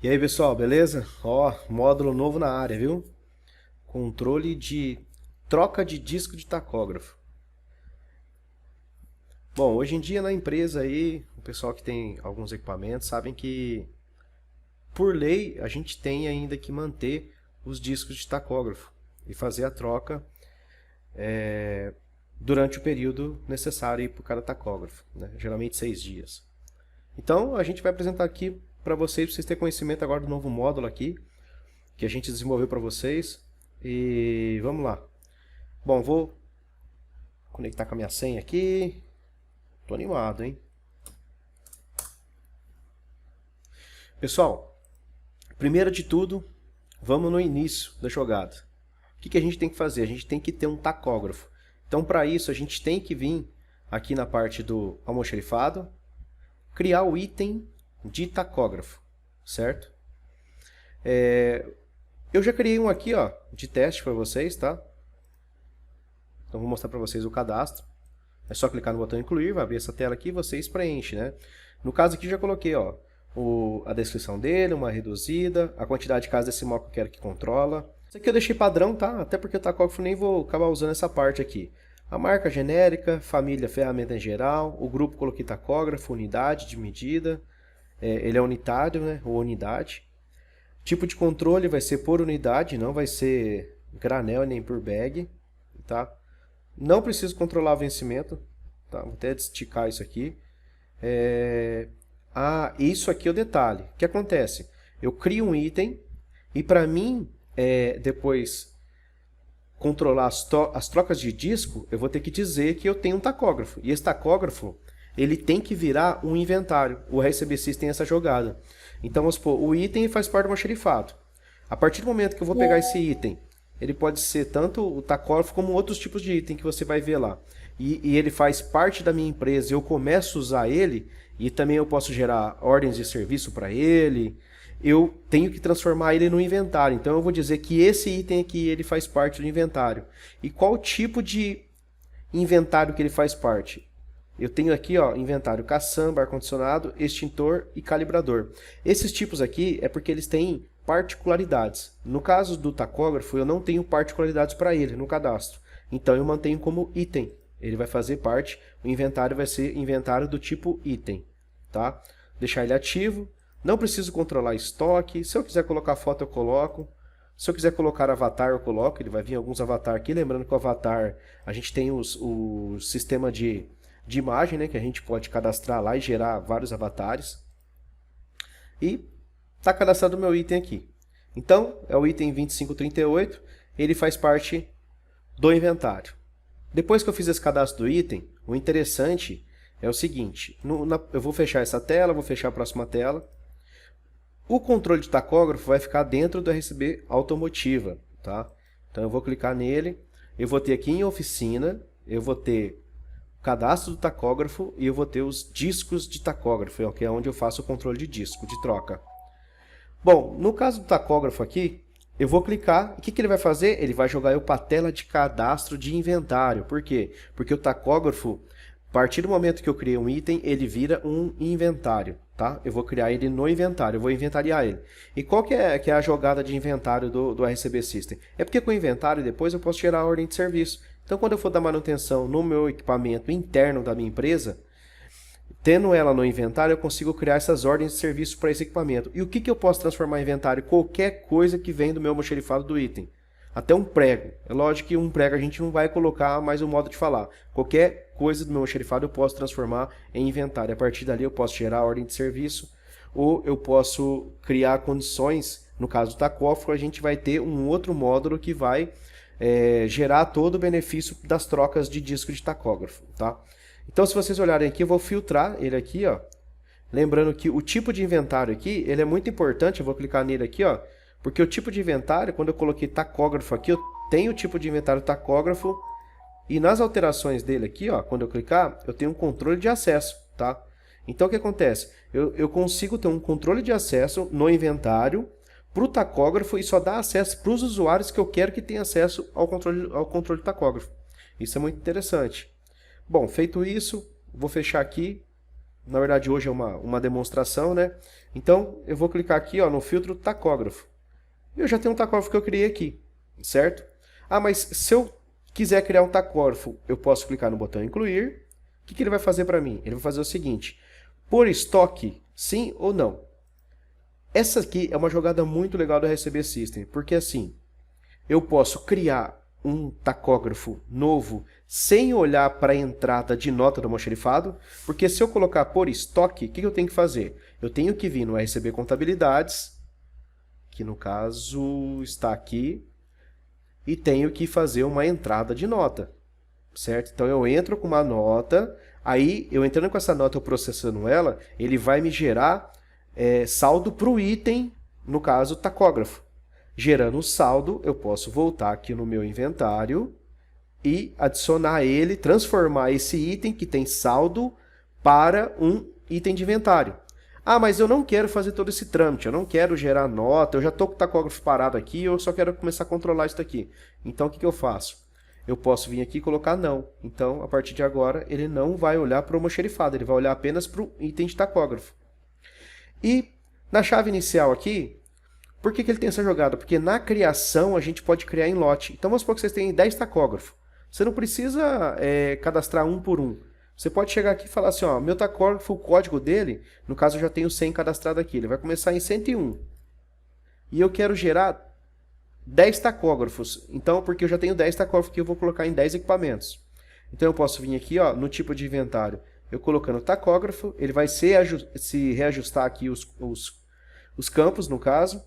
E aí, pessoal, beleza? Ó, módulo novo na área, viu? Controle de troca de disco de tacógrafo. Bom, hoje em dia na empresa aí, o pessoal que tem alguns equipamentos sabem que, por lei, a gente tem ainda que manter os discos de tacógrafo e fazer a troca durante o período necessário para cada tacógrafo, né? Geralmente 6 dias. Então, a gente vai apresentar aqui para vocês terem conhecimento agora do novo módulo aqui, que a gente desenvolveu para vocês. E vamos lá. Bom, vou conectar com a minha senha aqui. Tô animado, hein? Pessoal, primeiro de tudo, vamos no início da jogada. O que a gente tem que fazer? A gente tem que ter um tacógrafo. Então, para isso, a gente tem que vir aqui na parte do almoxarifado, criar o item de tacógrafo, certo? Eu já criei um aqui, ó, de teste para vocês, tá? Então vou mostrar para vocês o cadastro. É só clicar no botão incluir, vai abrir essa tela aqui e vocês preenchem, né? No caso aqui já coloquei, ó, a descrição dele, uma reduzida, a quantidade de casa decimal que eu quero que controla. Isso aqui eu deixei padrão, tá? Até porque o tacógrafo nem vou acabar usando essa parte aqui. A marca genérica, família, ferramenta em geral, o grupo coloquei tacógrafo, unidade de medida, ele é unitário, né? Ou unidade. Tipo de controle vai ser por unidade, não vai ser granel nem por bag, tá? Não preciso controlar o vencimento, tá? Vou até esticar isso aqui. Isso aqui é o detalhe. O que acontece? Eu crio um item e para mim depois controlar as trocas de disco, eu vou ter que dizer que eu tenho um tacógrafo. E esse tacógrafo, ele tem que virar um inventário. O RCB System tem essa jogada. Então, vamos supor, o item faz parte do almoxarifado. A partir do momento que eu vou pegar esse item, ele pode ser tanto o tacógrafo como outros tipos de item que você vai ver lá. E ele faz parte da minha empresa, eu começo a usar ele, e também eu posso gerar ordens de serviço para ele. Eu tenho que transformar ele no inventário. Então eu vou dizer que esse item aqui ele faz parte do inventário. E qual tipo de inventário que ele faz parte? Eu tenho aqui, ó, inventário caçamba, ar-condicionado, extintor e calibrador. Esses tipos aqui é porque eles têm particularidades. No caso do tacógrafo, eu não tenho particularidades para ele no cadastro. Então eu mantenho como item. Ele vai fazer parte, o inventário vai ser inventário do tipo item, tá? Deixar ele ativo. Não preciso controlar estoque. Se eu quiser colocar foto, eu coloco. Se eu quiser colocar avatar, eu coloco. Ele vai vir alguns avatar aqui. Lembrando que o avatar, a gente tem o sistema de imagem, né, que a gente pode cadastrar lá e gerar vários avatares. E está cadastrado o meu item aqui. Então, é o item 2538. Ele faz parte do inventário. Depois que eu fiz esse cadastro do item, o interessante é o seguinte. Eu vou fechar essa tela, vou fechar a próxima tela. O controle de tacógrafo vai ficar dentro do RCB Automotiva, tá? Então eu vou clicar nele, eu vou ter aqui em oficina, eu vou ter o cadastro do tacógrafo e eu vou ter os discos de tacógrafo, que é onde eu faço o controle de disco, de troca. Bom, no caso do tacógrafo aqui, eu vou clicar, o que ele vai fazer? Ele vai jogar eu para a tela de cadastro de inventário. Por quê? Porque o tacógrafo, a partir do momento que eu criei um item, ele vira um inventário, tá? Eu vou criar ele no inventário, eu vou inventariar ele. E qual que é a jogada de inventário do RCB System? É porque com o inventário depois eu posso gerar a ordem de serviço. Então quando eu for dar manutenção no meu equipamento interno da minha empresa, tendo ela no inventário, eu consigo criar essas ordens de serviço para esse equipamento. E o que eu posso transformar em inventário? Qualquer coisa que vem do meu almoxarifado do item. Até um prego. É lógico que um prego a gente não vai colocar mais o modo de falar. Qualquer coisa do meu almoxarifado eu posso transformar em inventário. A partir dali eu posso gerar a ordem de serviço ou eu posso criar condições. No caso do tacógrafo, a gente vai ter um outro módulo que vai gerar todo o benefício das trocas de disco de tacógrafo, tá? Então, se vocês olharem aqui, eu vou filtrar ele aqui, ó. Lembrando que o tipo de inventário aqui, ele é muito importante, eu vou clicar nele aqui, ó. Porque o tipo de inventário, quando eu coloquei tacógrafo aqui, eu tenho o tipo de inventário tacógrafo. E nas alterações dele aqui, ó, quando eu clicar, eu tenho um controle de acesso, tá? Então, o que acontece? Eu consigo ter um controle de acesso no inventário para o tacógrafo e só dar acesso para os usuários que eu quero que tenham acesso ao controle tacógrafo. Isso é muito interessante. Bom, feito isso, vou fechar aqui. Na verdade, hoje é uma demonstração, né? Então, eu vou clicar aqui, ó, no filtro tacógrafo. Eu já tenho um tacógrafo que eu criei aqui, certo? Ah, mas se eu quiser criar um tacógrafo, eu posso clicar no botão incluir. O que ele vai fazer para mim? Ele vai fazer o seguinte: por estoque, sim ou não? Essa aqui é uma jogada muito legal do RCB System, porque assim, eu posso criar um tacógrafo novo sem olhar para a entrada de nota do almoxarifado, porque se eu colocar por estoque, o que eu tenho que fazer? Eu tenho que vir no RCB Contabilidades, que no caso está aqui, e tenho que fazer uma entrada de nota, certo? Então eu entro com uma nota, aí eu entrando com essa nota, eu processando ela, ele vai me gerar saldo para o item, no caso tacógrafo. Gerando o saldo, eu posso voltar aqui no meu inventário e adicionar ele, transformar esse item que tem saldo para um item de inventário. Ah, mas eu não quero fazer todo esse trâmite, eu não quero gerar nota, eu já estou com o tacógrafo parado aqui, eu só quero começar a controlar isso daqui. Então o que eu faço? Eu posso vir aqui e colocar não. Então, a partir de agora, ele não vai olhar para o almoxarifado, ele vai olhar apenas para o item de tacógrafo. E na chave inicial aqui, por que ele tem essa jogada? Porque na criação a gente pode criar em lote. Então vamos supor que vocês têm 10 tacógrafos. Você não precisa cadastrar um por um. Você pode chegar aqui e falar assim, ó, meu tacógrafo, o código dele, no caso eu já tenho 100 cadastrado aqui, ele vai começar em 101. E eu quero gerar 10 tacógrafos. Então, porque eu já tenho 10 tacógrafos que eu vou colocar em 10 equipamentos. Então eu posso vir aqui, ó, no tipo de inventário, eu colocando tacógrafo, ele vai se reajustar aqui os campos, no caso.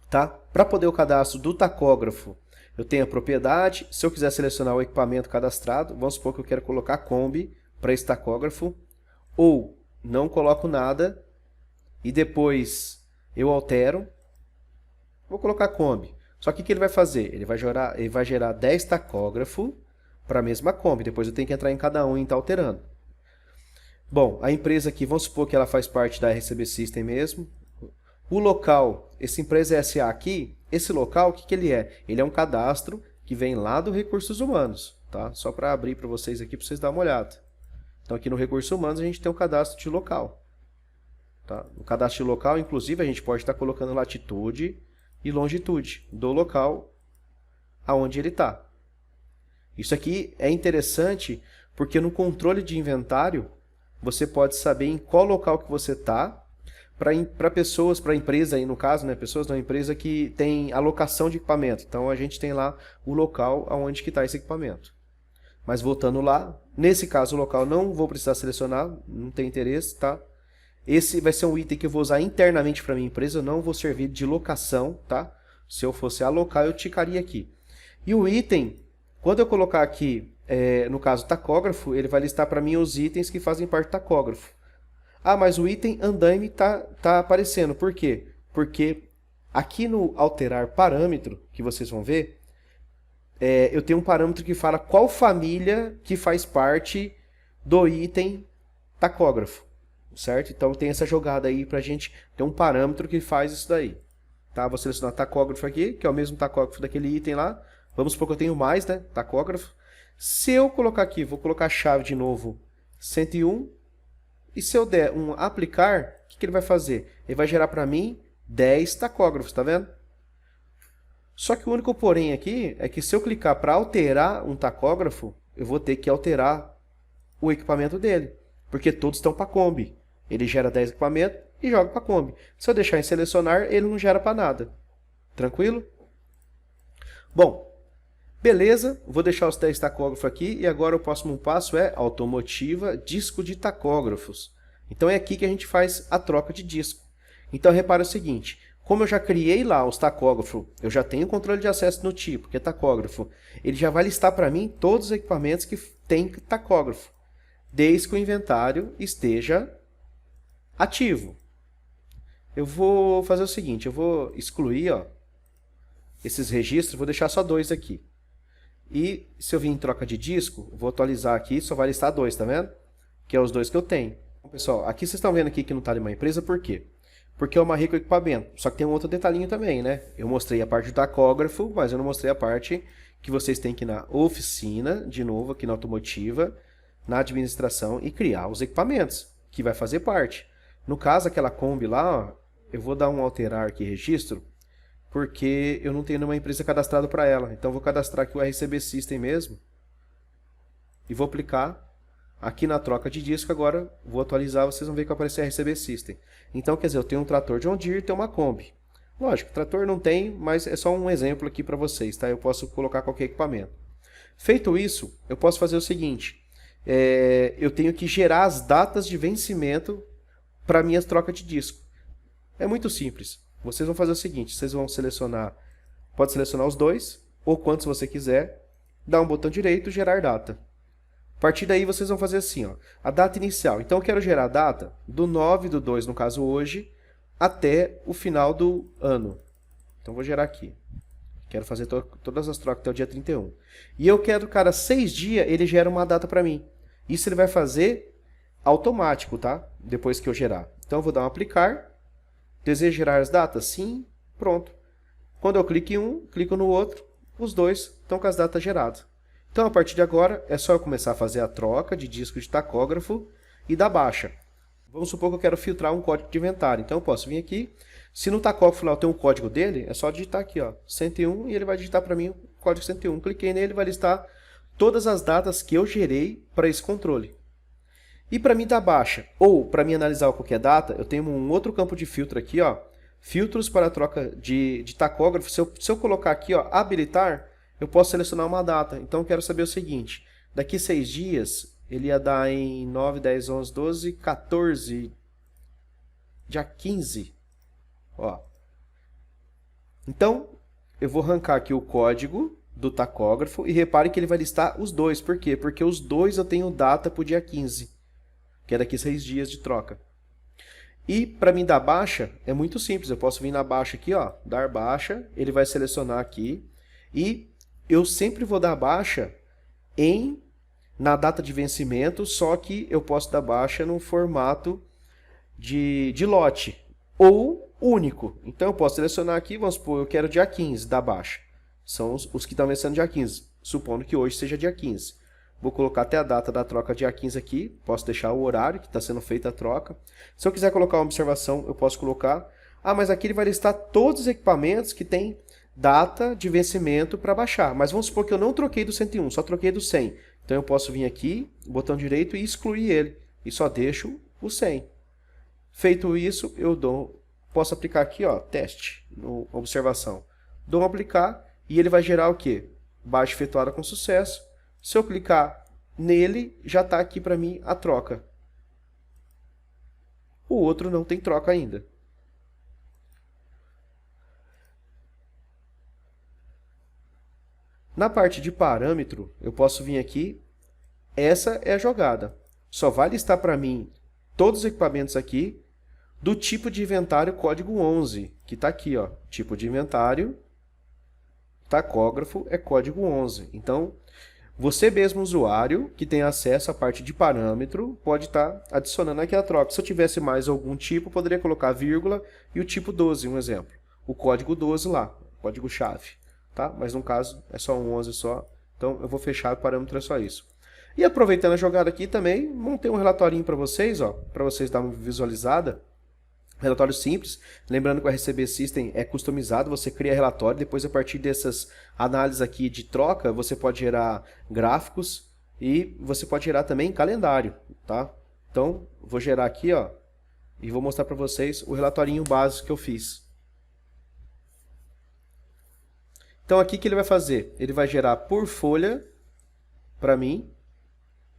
Tá? Para poder o cadastro do tacógrafo, eu tenho a propriedade. Se eu quiser selecionar o equipamento cadastrado, vamos supor que eu quero colocar Kombi para esse tacógrafo, ou não coloco nada e depois eu altero, vou colocar Kombi. Só que o que ele vai fazer? Ele vai gerar 10 tacógrafos para a mesma Kombi, depois eu tenho que entrar em cada um e estar alterando. Bom, a empresa aqui, vamos supor que ela faz parte da RCB System mesmo. O local, essa empresa SA aqui, esse local, o que ele é? Ele é um cadastro que vem lá do Recursos Humanos, tá? Só para abrir para vocês aqui, para vocês darem uma olhada. Então aqui no Recursos Humanos a gente tem um cadastro de local. Tá? No cadastro de local, inclusive, a gente pode estar colocando latitude e longitude do local aonde ele está. Isso aqui é interessante porque no controle de inventário, você pode saber em qual local que você está, para pessoas, para empresa aí no caso, né, pessoas da empresa que tem alocação de equipamento. Então a gente tem lá o local aonde que está esse equipamento. Mas voltando lá, nesse caso o local não vou precisar selecionar, não tem interesse, tá? Esse vai ser um item que eu vou usar internamente para minha empresa, eu não vou servir de locação, tá? Se eu fosse alocar, eu ticaria aqui. E o item, quando eu colocar aqui, no caso tacógrafo, ele vai listar para mim os itens que fazem parte do tacógrafo. Ah, mas o item andaime tá aparecendo. Por quê? Porque aqui no alterar parâmetro, que vocês vão ver, eu tenho um parâmetro que fala qual família que faz parte do item tacógrafo, certo? Então tem essa jogada aí pra gente ter um parâmetro que faz isso daí. Tá? Vou selecionar tacógrafo aqui, que é o mesmo tacógrafo daquele item lá. Vamos supor que eu tenho mais, né? Tacógrafo. Se eu colocar aqui, vou colocar a chave de novo 101. E se eu der um aplicar, o que ele vai fazer? Ele vai gerar para mim 10 tacógrafos, tá vendo? Só que o único porém aqui é que se eu clicar para alterar um tacógrafo, eu vou ter que alterar o equipamento dele, porque todos estão para Kombi. Ele gera 10 equipamentos e joga para Kombi. Se eu deixar em selecionar, ele não gera para nada. Tranquilo? Bom, beleza, vou deixar os 10 tacógrafos aqui e agora o próximo passo é automotiva, disco de tacógrafos. Então é aqui que a gente faz a troca de disco. Então repara o seguinte, como eu já criei lá os tacógrafos, eu já tenho controle de acesso no tipo, que é tacógrafo, ele já vai listar para mim todos os equipamentos que tem tacógrafo, desde que o inventário esteja ativo. Eu vou fazer o seguinte, eu vou excluir esses registros, vou deixar só 2 aqui. E se eu vir em troca de disco, vou atualizar aqui, só vai listar 2, tá vendo? Que é os 2 que eu tenho. Bom, pessoal, aqui vocês estão vendo aqui que não está de uma empresa, por quê? Porque eu amarrei com o equipamento. Só que tem um outro detalhinho também, né? Eu mostrei a parte do tacógrafo, mas eu não mostrei a parte que vocês têm que ir na oficina, de novo, aqui na automotiva, na administração e criar os equipamentos. que vai fazer parte. No caso, aquela Kombi lá, ó, eu vou dar um alterar aqui registro, porque eu não tenho nenhuma empresa cadastrada para ela. Então, eu vou cadastrar aqui o RCB System mesmo. E vou aplicar aqui na troca de disco. Agora, vou atualizar, vocês vão ver que vai aparecer RCB System. Então, quer dizer, eu tenho um trator John Deere e tenho uma Kombi. Lógico, trator não tem, mas é só um exemplo aqui para vocês, tá? Eu posso colocar qualquer equipamento. Feito isso, eu posso fazer o seguinte. Eu tenho que gerar as datas de vencimento para minhas trocas de disco. É muito simples. Vocês vão fazer o seguinte, vocês vão selecionar, pode selecionar os dois, ou quantos você quiser, dar um botão direito, gerar data. A partir daí vocês vão fazer assim, ó, a data inicial. Então eu quero gerar a data do 9/2, no caso hoje, até o final do ano. Então vou gerar aqui. Quero fazer todas as trocas até o dia 31. E eu quero, cada 6 dias, ele gera uma data para mim. Isso ele vai fazer automático, tá? Depois que eu gerar. Então eu vou dar um aplicar. Desejo gerar as datas? Sim. Pronto. Quando eu clico em um, clico no outro, os dois estão com as datas geradas. Então a partir de agora é só eu começar a fazer a troca de disco de tacógrafo e da baixa. Vamos supor que eu quero filtrar um código de inventário. Então eu posso vir aqui. Se no tacógrafo lá eu tenho o código dele, é só digitar aqui, ó, 101, e ele vai digitar para mim o código 101. Cliquei nele, vai listar todas as datas que eu gerei para esse controle. E para mim dar baixa, ou para mim analisar qualquer data, eu tenho um outro campo de filtro aqui, ó, filtros para troca de tacógrafo. Se eu colocar aqui, ó, habilitar, eu posso selecionar uma data. Então eu quero saber o seguinte, daqui 6 dias, ele ia dar em 9, 10, 11, 12, 14, dia 15. Ó. Então, eu vou arrancar aqui o código do tacógrafo e repare que ele vai listar os dois. Por quê? Porque os dois eu tenho data para o dia 15, que é daqui 6 dias de troca. E para mim dar baixa, é muito simples. Eu posso vir na baixa aqui, ó, dar baixa, ele vai selecionar aqui e eu sempre vou dar baixa na data de vencimento, só que eu posso dar baixa no formato de lote ou único. Então eu posso selecionar aqui, vamos supor, eu quero dia 15 da baixa. São os que estão vencendo dia 15, supondo que hoje seja dia 15. Vou colocar até a data da troca dia 15 aqui, posso deixar o horário que está sendo feita a troca. Se eu quiser colocar uma observação, eu posso colocar, mas aqui ele vai listar todos os equipamentos que tem data de vencimento para baixar. Mas vamos supor que eu não troquei do 101, só troquei do 100. Então eu posso vir aqui, botão direito e excluir ele. E só deixo o 100. Feito isso, eu posso aplicar aqui, ó, teste, no observação. Dou um aplicar e ele vai gerar o quê? Baixa efetuada com sucesso. Se eu clicar nele, já está aqui para mim a troca. O outro não tem troca ainda. Na parte de parâmetro, eu posso vir aqui. Essa é a jogada. Só vai listar para mim todos os equipamentos aqui do tipo de inventário código 11, que está aqui, ó, tipo de inventário, tacógrafo é código 11. Então, você mesmo, usuário, que tem acesso à parte de parâmetro, pode estar adicionando aqui a troca. Se eu tivesse mais algum tipo, poderia colocar vírgula e o tipo 12, um exemplo. O código 12 lá, código-chave. Tá? Mas no caso é só um 11 só, então eu vou fechar o parâmetro, é só isso. E aproveitando a jogada aqui também, montei um relatorinho para vocês, ó, para vocês darem uma visualizada. Relatório simples, lembrando que o RCB System é customizado, você cria relatório, depois a partir dessas análises aqui de troca, você pode gerar gráficos e você pode gerar também calendário, tá? Então, vou gerar aqui, ó, e vou mostrar para vocês o relatorinho básico que eu fiz. Então aqui o que ele vai fazer? Ele vai gerar por folha para mim,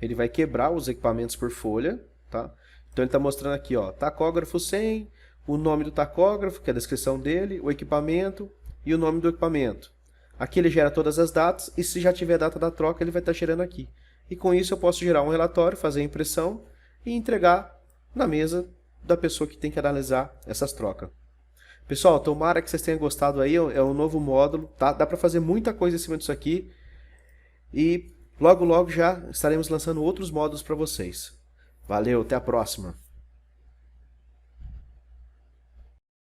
ele vai quebrar os equipamentos por folha, tá? Então ele está mostrando aqui, ó, tacógrafo 100, o nome do tacógrafo, que é a descrição dele, o equipamento e o nome do equipamento. Aqui ele gera todas as datas e se já tiver a data da troca ele vai estar gerando aqui. E com isso eu posso gerar um relatório, fazer a impressão e entregar na mesa da pessoa que tem que analisar essas trocas. Pessoal, tomara que vocês tenham gostado aí, é um novo módulo, tá? Dá para fazer muita coisa em cima disso aqui e logo já estaremos lançando outros módulos para vocês. Valeu, até a próxima!